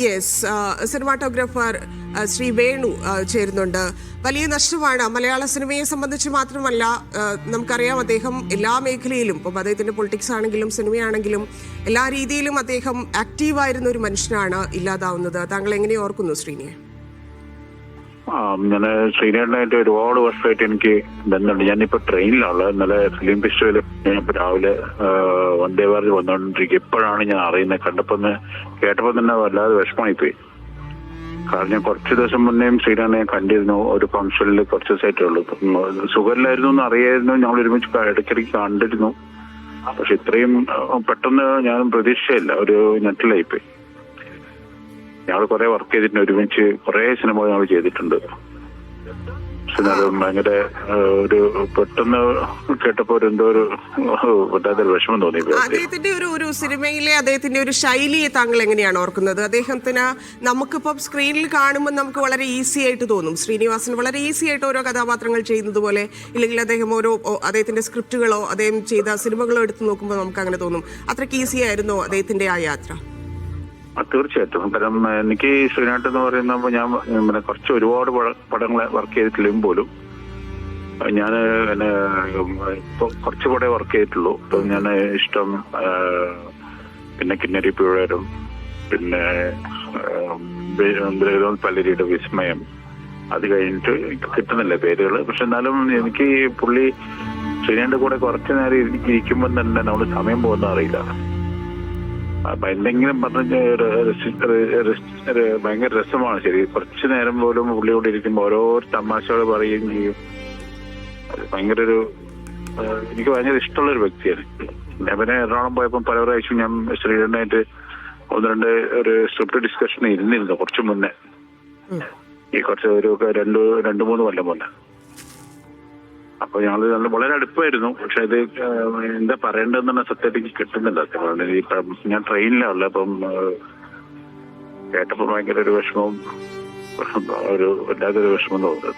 Yes, cinematographer Shri Venu ചേരുന്നുണ്ട്. വലിയ നഷ്ടമാണ് മലയാള സിനിമയെ സംബന്ധിച്ച് മാത്രമല്ല, നമുക്കറിയാം അദ്ദേഹം എല്ലാ മേഖലയിലും, ഇപ്പം അദ്ദേഹത്തിന്റെ പൊളിറ്റിക്സ് ആണെങ്കിലും സിനിമയാണെങ്കിലും എല്ലാ രീതിയിലും അദ്ദേഹം ആക്റ്റീവായിരുന്ന ഒരു മനുഷ്യനാണ് ഇല്ലാതാവുന്നത്. താങ്കൾ എങ്ങനെ ഓർക്കുന്നു ശ്രീനിയെ? ഞാൻ ശ്രീനേട്ടനായിട്ട് ഒരുപാട് വർഷമായിട്ട് എനിക്ക് ബന്ധമുണ്ട്. ഞാനിപ്പോ ട്രെയിനിലാണുള്ളത്. ഇന്നലെ ഫിലിം ഫെസ്റ്റിവൽ ഞാനിപ്പോ രാവിലെ വന്ദേ ഭാരത് വന്നുകൊണ്ടിരിക്കുക. ഇപ്പോഴാണ് ഞാൻ അറിയുന്നത്. കേട്ടപ്പോൾ തന്നെ വല്ലാതെ വിഷമമായിപ്പോയി. കാരണം ഞാൻ കുറച്ച് ദിവസം മുന്നേയും ശ്രീനാഥനെ ഞാൻ കണ്ടിരുന്നു. ഒരു ഫംഗ്ഷനിൽ കുറച്ച് ദിവസമായിട്ടുള്ളൂ. സുഖമില്ലായിരുന്നു എന്ന് അറിയായിരുന്നു. ഞങ്ങൾ ഒരുമിച്ച് ഇടയ്ക്കിടയ്ക്ക് കണ്ടിരുന്നു. പക്ഷെ ഇത്രയും പെട്ടെന്ന് ഞാൻ പ്രതീക്ഷിച്ചില്ല. ഒരു ഞെട്ടലായിപ്പോയി. ഞങ്ങൾ കുറെ വർക്ക് ചെയ്തിട്ടുണ്ട്, ഒരുമിച്ച് കുറെ സിനിമകൾ ഞങ്ങൾ ചെയ്തിട്ടുണ്ട്. പക്ഷെ അത് ഭയങ്കര ഒരു പെട്ടെന്ന് കേട്ടപ്പോൾ എന്തോ ഒരു വല്ലാതെ വിഷമം തോന്നി. അദ്ദേഹത്തിന്റെ ഒരു സിനിമയിലെ അദ്ദേഹത്തിന്റെ ഒരു ശൈലിയെ താങ്കൾ എങ്ങനെയാണ് ഓർക്കുന്നത്? അദ്ദേഹത്തിന് നമുക്കിപ്പം സ്ക്രീനിൽ കാണുമ്പോൾ നമുക്ക് വളരെ ഈസി ആയിട്ട് തോന്നും. ശ്രീനിവാസൻ വളരെ ഈസി ആയിട്ട് ഓരോ കഥാപാത്രങ്ങൾ ചെയ്യുന്നത് പോലെ, ഇല്ലെങ്കിൽ അദ്ദേഹം അദ്ദേഹത്തിന്റെ സ്ക്രിപ്റ്റുകളോ അദ്ദേഹം ചെയ്ത സിനിമകളോ എടുത്ത് നോക്കുമ്പോൾ നമുക്ക് അങ്ങനെ തോന്നും. അത്രയ്ക്ക് ഈസി ആയിരുന്നോ അദ്ദേഹത്തിന്റെ ആ യാത്ര? തീർച്ചയായിട്ടും. കാരണം എനിക്ക് ശ്രീനാഥ് എന്ന് പറയുമ്പോൾ ഞാൻ കുറച്ച് ഒരുപാട് പടങ്ങൾ വർക്ക് ചെയ്തിട്ടില്ലെങ്കിൽ പോലും ഞാൻ ഇപ്പൊ കുറച്ച് കൂടെ വർക്ക് ചെയ്തിട്ടുള്ളൂ. ഇപ്പൊ ഞാൻ ഇഷ്ടം, പിന്നെ കിന്നരി പിഴരും, പിന്നെ പല്ലരിയുടെ വിസ്മയം, അത് കഴിഞ്ഞിട്ട് കിട്ടുന്നില്ല പേരുകൾ. പക്ഷെ എന്നാലും എനിക്ക് പുള്ളി ശ്രീനാഥിന്റെ കൂടെ കുറച്ചു നേരം ഇരിക്കുമ്പോൾ തന്നെ നമ്മൾ സമയം പോകുന്ന അറിയില്ല. അപ്പൊ എന്തെങ്കിലും പറഞ്ഞ ഭയങ്കര രസമാണ്. ശരി, കുറച്ചു നേരം പോലും പുള്ളിയോട് ഇരിക്കുമ്പോൾ ഓരോ തമാശകൾ പറയുകയും ചെയ്യും. അത് ഭയങ്കര എനിക്ക് ഭയങ്കര ഇഷ്ടമുള്ള ഒരു വ്യക്തിയാണ്. ഞാൻ പിന്നെ എറണാകുളം പോയപ്പോൾ പല പ്രാവശ്യം ഞാൻ ശ്രീധരനായിട്ട് ഒന്ന് രണ്ട് സ്ക്രിപ്റ്റ് ഡിസ്കഷൻ ഇരുന്നിരുന്നു കുറച്ചു മുന്നേ. ഈ കുറച്ച് രണ്ടു മൂന്ന് കൊല്ലം മുന്നേ. അപ്പൊ ഞങ്ങൾ വളരെ അടുപ്പായിരുന്നു. പക്ഷെ ഇത് എന്താ പറയേണ്ടതെന്ന് സത്യത്തിൽ കിട്ടുന്നില്ല. ഇപ്പം ഞാൻ ട്രെയിനിലാണല്ലോ. അപ്പം കേട്ടപ്പോൾ ഭയങ്കര ഒരു വിഷമവും വല്ലാത്തൊരു വിഷമം തോന്നുന്നു.